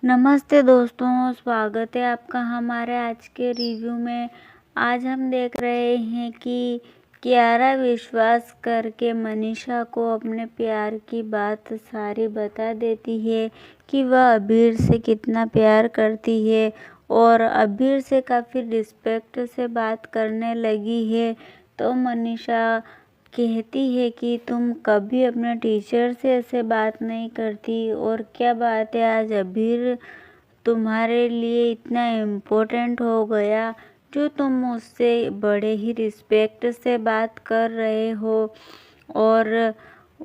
नमस्ते दोस्तों, स्वागत है आपका हमारे आज के रिव्यू में। आज हम देख रहे हैं कि कियारा विश्वास करके मनीषा को अपने प्यार की बात सारी बता देती है कि वह अबीर से कितना प्यार करती है और अबीर से काफ़ी रिस्पेक्ट से बात करने लगी है। तो मनीषा कहती है कि तुम कभी अपने टीचर से ऐसे बात नहीं करती और क्या बात है, आज अबीर तुम्हारे लिए इतना इम्पोर्टेंट हो गया जो तुम उससे बड़े ही रिस्पेक्ट से बात कर रहे हो और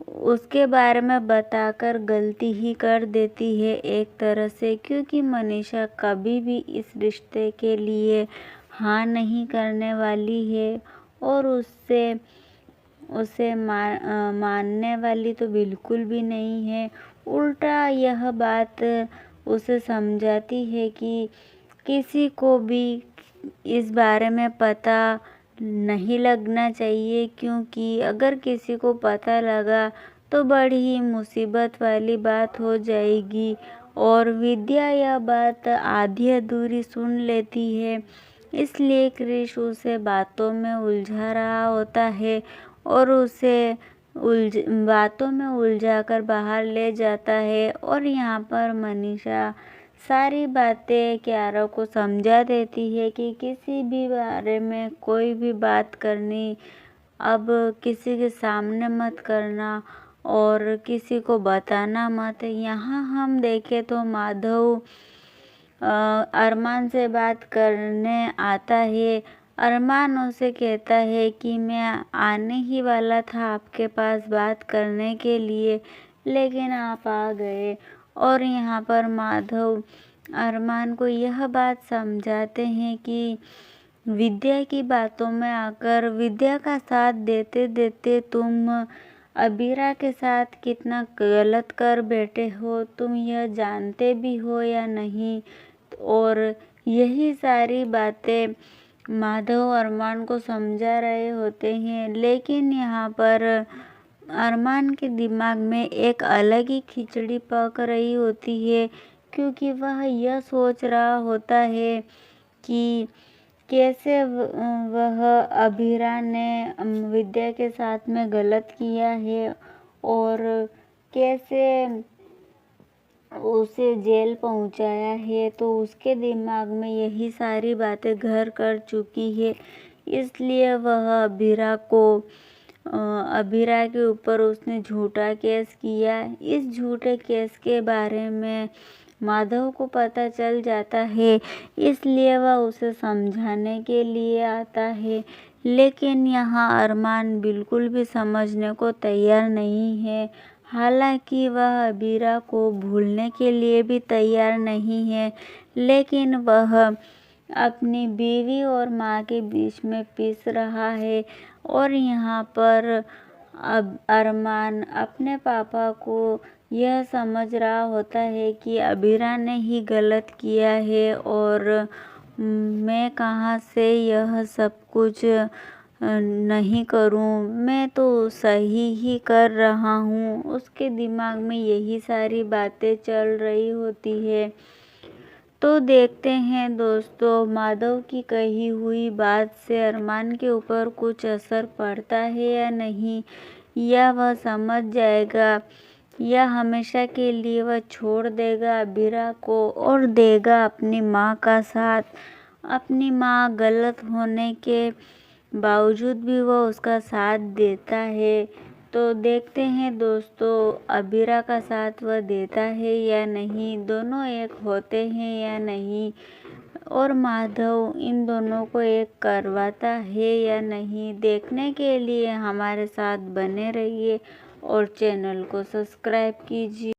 उसके बारे में बताकर गलती ही कर देती है एक तरह से, क्योंकि मनीषा कभी भी इस रिश्ते के लिए हाँ नहीं करने वाली है और उसे मानने वाली तो बिल्कुल भी नहीं है। उल्टा यह बात उसे समझाती है कि किसी को भी इस बारे में पता नहीं लगना चाहिए, क्योंकि अगर किसी को पता लगा तो बड़ी ही मुसीबत वाली बात हो जाएगी। और विद्या यह बात आधी अधूरी सुन लेती है, इसलिए क्रिश उसे बातों में उलझा रहा होता है और उसे बातों में उलझाकर बाहर ले जाता है। और यहाँ पर मनीषा सारी बातें कियारा को समझा देती है कि किसी भी बारे में कोई भी बात करनी अब किसी के सामने मत करना और किसी को बताना मत। यहाँ हम देखें तो माधव अरमान से बात करने आता है। अरमान उसे कहता है कि मैं आने ही वाला था आपके पास बात करने के लिए, लेकिन आप आ गए। और यहाँ पर माधव अरमान को यह बात समझाते हैं कि विद्या की बातों में आकर विद्या का साथ देते देते तुम अबीरा के साथ कितना गलत कर बैठे हो, तुम यह जानते भी हो या नहीं। और यही सारी बातें माधव अरमान को समझा रहे होते हैं, लेकिन यहाँ पर अरमान के दिमाग में एक अलग ही खिचड़ी पक रही होती है, क्योंकि वह यह सोच रहा होता है कि कैसे वह अबीरा ने विद्या के साथ में गलत किया है और कैसे उसे जेल पहुंचाया है। तो उसके दिमाग में यही सारी बातें घर कर चुकी है, इसलिए वह अबीरा के ऊपर उसने झूठा केस किया। इस झूठे केस के बारे में माधव को पता चल जाता है, इसलिए वह उसे समझाने के लिए आता है, लेकिन यहाँ अरमान बिल्कुल भी समझने को तैयार नहीं है। हालांकि वह अबीरा को भूलने के लिए भी तैयार नहीं है, लेकिन वह अपनी बीवी और माँ के बीच में पिस रहा है। और यहाँ पर अब अरमान अपने पापा को यह समझ रहा होता है कि अबीरा ने ही गलत किया है और मैं कहाँ से यह सब कुछ नहीं करूं, मैं तो सही ही कर रहा हूं। उसके दिमाग में यही सारी बातें चल रही होती है। तो देखते हैं दोस्तों, माधव की कही हुई बात से अरमान के ऊपर कुछ असर पड़ता है या नहीं, या वह समझ जाएगा या हमेशा के लिए वह छोड़ देगा अबीरा को और देगा अपनी माँ का साथ। अपनी माँ गलत होने के बावजूद भी वह उसका साथ देता है। तो देखते हैं दोस्तों, अबीरा का साथ वह देता है या नहीं, दोनों एक होते हैं या नहीं, और माधव इन दोनों को एक करवाता है या नहीं। देखने के लिए हमारे साथ बने रहिए और चैनल को सब्सक्राइब कीजिए।